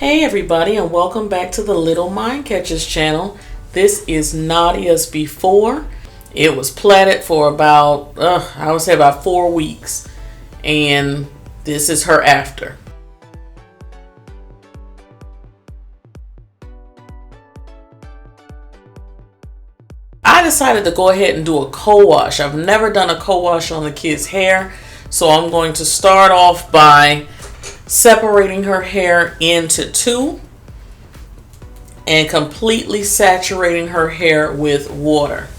Hey everybody, and welcome back to the Little Mind Catchers channel. This is Nadia's before. It was plaited for about, I would say about 4 weeks. And this is her after. I decided to go ahead and do a co-wash. I've never done a co-wash on the kids' hair. So I'm going to start off by separating her hair into two and completely saturating her hair with water.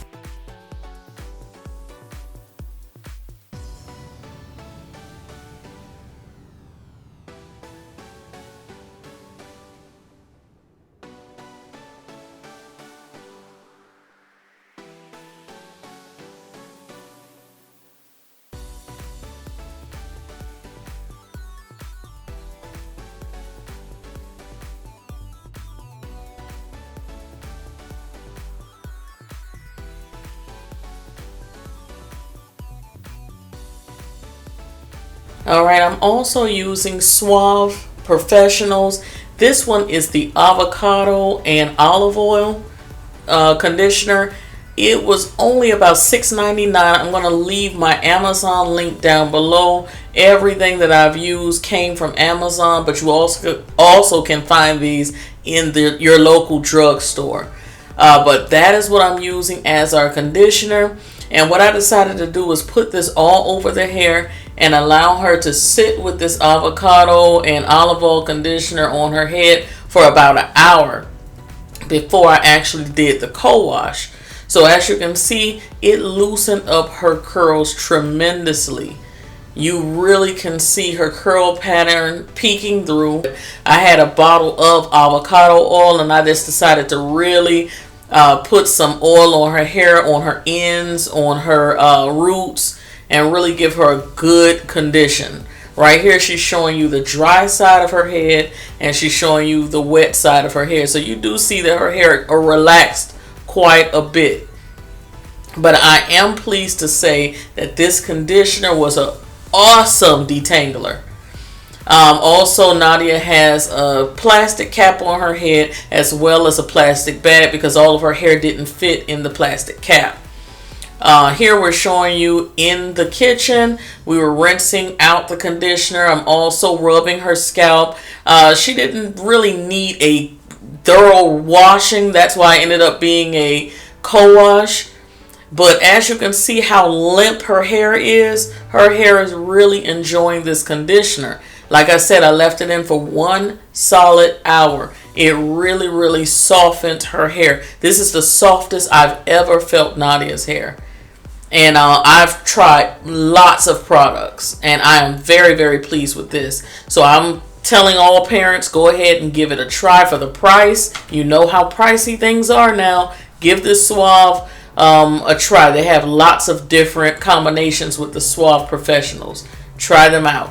Alright, I'm also using Suave Professionals. This one is the avocado and olive oil conditioner. It was only about $6.99. I'm going to leave my Amazon link down below. Everything that I've used came from Amazon, but you also can find these in your local drugstore. But that is what I'm using as our conditioner. And what I decided to do was put this all over the hair and allow her to sit with this avocado and olive oil conditioner on her head for about an hour before I actually did the co-wash. So as you can see, it loosened up her curls tremendously. You really can see her curl pattern peeking through. I had a bottle of avocado oil and I just decided to really put some oil on her hair, on her ends, on her roots, and really give her a good condition. Right here she's showing you the dry side of her head and she's showing you the wet side of her hair. So you do see that her hair are relaxed quite a bit. But I am pleased to say that this conditioner was an awesome detangler. Also, Nadia has a plastic cap on her head as well as a plastic bag because all of her hair didn't fit in the plastic cap. Here we're showing you in the kitchen. We were rinsing out the conditioner. I'm also rubbing her scalp. She didn't really need a thorough washing. That's why it ended up being a co-wash. But as you can see how limp her hair is really enjoying this conditioner. Like I said, I left it in for 1 solid hour. It really softened her hair. This is the softest I've ever felt Nadia's hair. And I've tried lots of products and I am very pleased with this. So I'm telling all parents, go ahead and give it a try for the price. You know how pricey things are now. Give this Suave a try. They have lots of different combinations with the Suave Professionals. Try them out.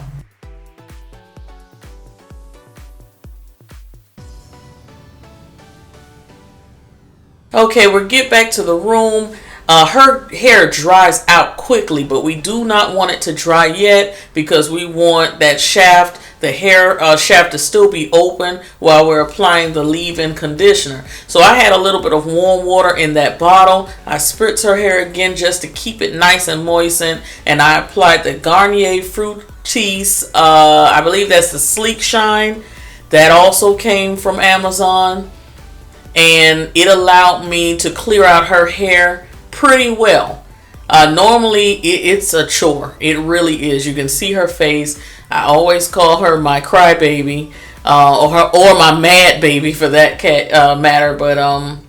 Okay, we'll get back to the room. Her hair dries out quickly, but we do not want it to dry yet because we want that shaft, the hair shaft, to still be open while we're applying the leave-in conditioner. So I had a little bit of warm water in that bottle. I spritz her hair again just to keep it nice and moistened, and I applied the Garnier Fructis. I believe that's the Sleek Shine. That also came from Amazon, and it allowed me to clear out her hair pretty well. Normally it's a chore. It really is. You can see her face. I always call her my crybaby, or my mad baby for that matter. But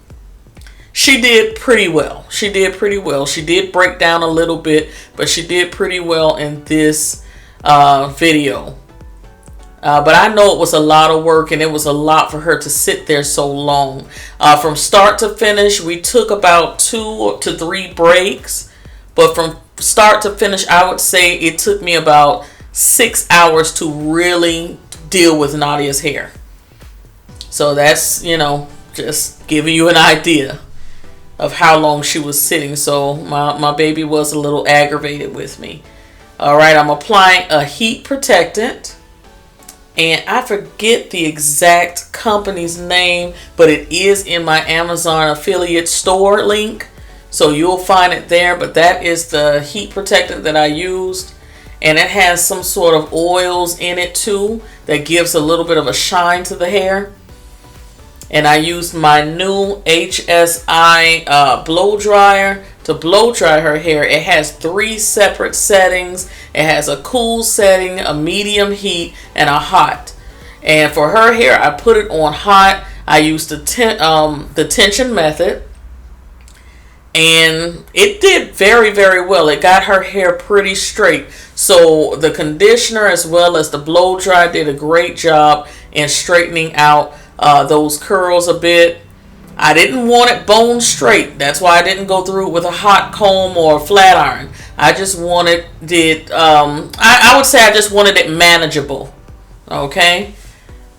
she did pretty well. She did break down a little bit, but she did pretty well in this video. But I know it was a lot of work and it was a lot for her to sit there so long. From start to finish, we took about 2 to 3 breaks. But from start to finish, I would say it took me about 6 hours to really deal with Nadia's hair. So that's, just giving you an idea of how long she was sitting. So my baby was a little aggravated with me. All right, I'm applying a heat protectant. And I forget the exact company's name, but it is in my Amazon affiliate store link, so you'll find it there. But that is the heat protectant that I used, and it has some sort of oils in it too that gives a little bit of a shine to the hair. And I used my new HSI blow dryer to blow dry her hair. It has 3 separate settings. It has a cool setting, a medium heat, and a hot. And for her hair, I put it on hot. I used the tension method, and it did very, very well. It got her hair pretty straight. So the conditioner as well as the blow dry did a great job in straightening out those curls a bit. I didn't want it bone straight. That's why I didn't go through it with a hot comb or a flat iron. I just wanted it, I would say I just wanted it manageable. Okay.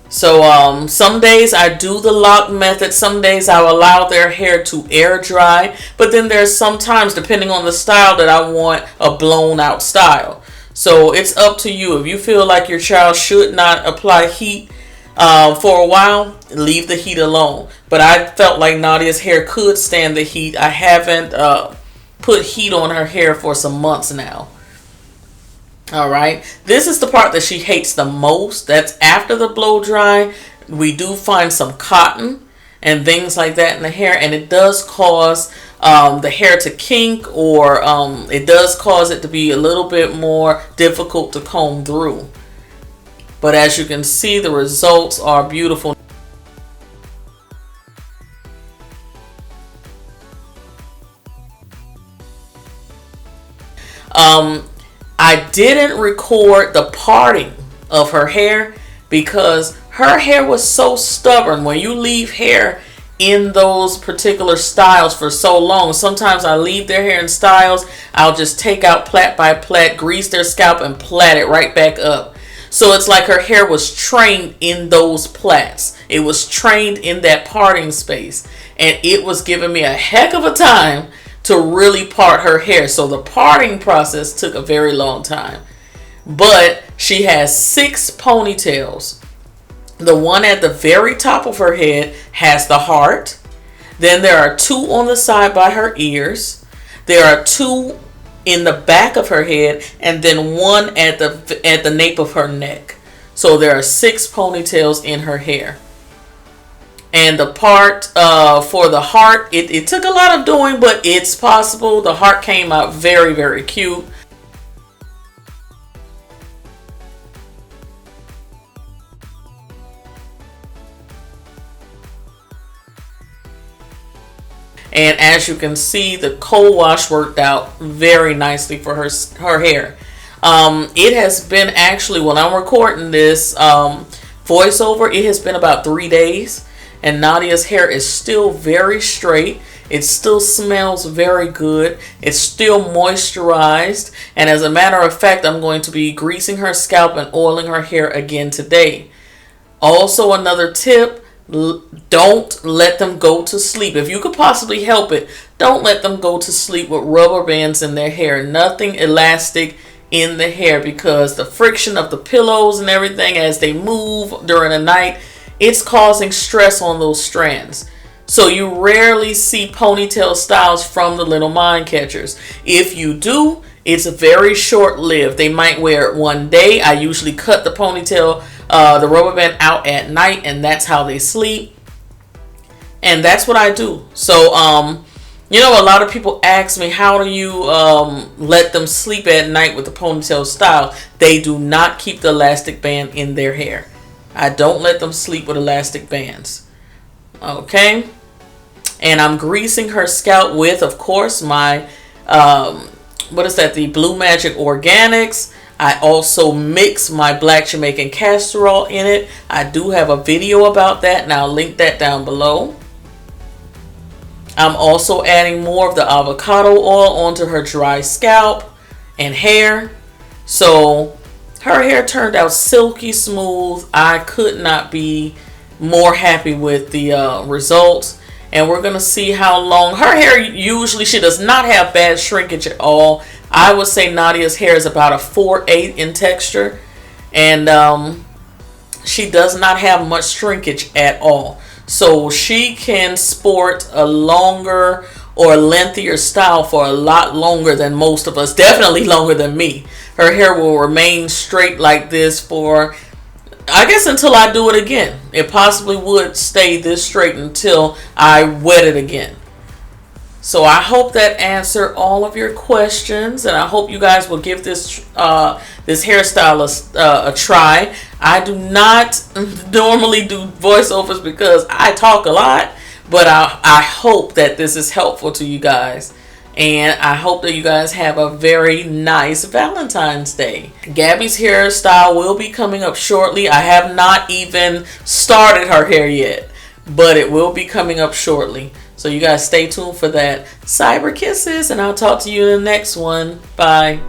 So some days I do the lock method. Some days I'll allow their hair to air dry. But then there's sometimes, depending on the style, that I want a blown out style. So it's up to you. If you feel like your child should not apply heat for a while, leave the heat alone. But I felt like Nadia's hair could stand the heat. I haven't put heat on her hair for some months now. Alright, this is the part that she hates the most. That's after the blow dry. We do find some cotton and things like that in the hair, and it does cause the hair to kink, or it does cause it to be a little bit more difficult to comb through. But as you can see, the results are beautiful. I didn't record the parting of her hair because her hair was so stubborn. When you leave hair in those particular styles for so long, sometimes I leave their hair in styles, I'll just take out plait by plait, grease their scalp, and plait it right back up. So it's like her hair was trained in those plaits. It was trained in that parting space, and it was giving me a heck of a time to really part her hair. So the parting process took a very long time. But she has 6 ponytails. The one at the very top of her head has the heart. Then there are 2 on the side by her ears. There are 2 in the back of her head, and then 1 at the nape of her neck. So there are 6 ponytails in her hair. And the part for the heart, it took a lot of doing, but it's possible. The heart came out very, very cute. And as you can see, the cold wash worked out very nicely for her hair. It has been, actually, when I'm recording this voiceover, it has been about 3 days. And Nadia's hair is still very straight. It still smells very good. It's still moisturized. And as a matter of fact, I'm going to be greasing her scalp and oiling her hair again today. Also, another tip, don't let them go to sleep. If you could possibly help it, don't let them go to sleep with rubber bands in their hair. Nothing elastic in the hair, because the friction of the pillows and everything as they move during the night, it's causing stress on those strands. So you rarely see ponytail styles from the little mind catchers. If you do, it's very short-lived. They might wear it one day. I usually cut the ponytail, the rubber band out at night, and that's how they sleep. And that's what I do. So, you know, a lot of people ask me, how do you let them sleep at night with the ponytail style? They do not keep the elastic band in their hair. I don't let them sleep with elastic bands. Okay. And I'm greasing her scalp with, of course, my, what is that? The Blue Magic Organics. I also mix my Black Jamaican Castor Oil in it. I do have a video about that, and I'll link that down below. I'm also adding more of the avocado oil onto her dry scalp and hair. So her hair turned out silky smooth. I could not be more happy with the results. And we're going to see how long. Her hair, usually she does not have bad shrinkage at all. I would say Nadia's hair is about a 4/8 in texture. And she does not have much shrinkage at all. So she can sport a longer or lengthier style for a lot longer than most of us. Definitely longer than me. Her hair will remain straight like this for, I guess, until I do it again. It possibly would stay this straight until I wet it again. So I hope that answered all of your questions, and I hope you guys will give this this hairstyle a try. I do not normally do voiceovers because I talk a lot, but I hope that this is helpful to you guys. And I hope that you guys have a very nice Valentine's Day. Gabby's hairstyle will be coming up shortly. I have not even started her hair yet, but it will be coming up shortly. So you guys stay tuned for that. Cyber kisses, and I'll talk to you in the next one. Bye.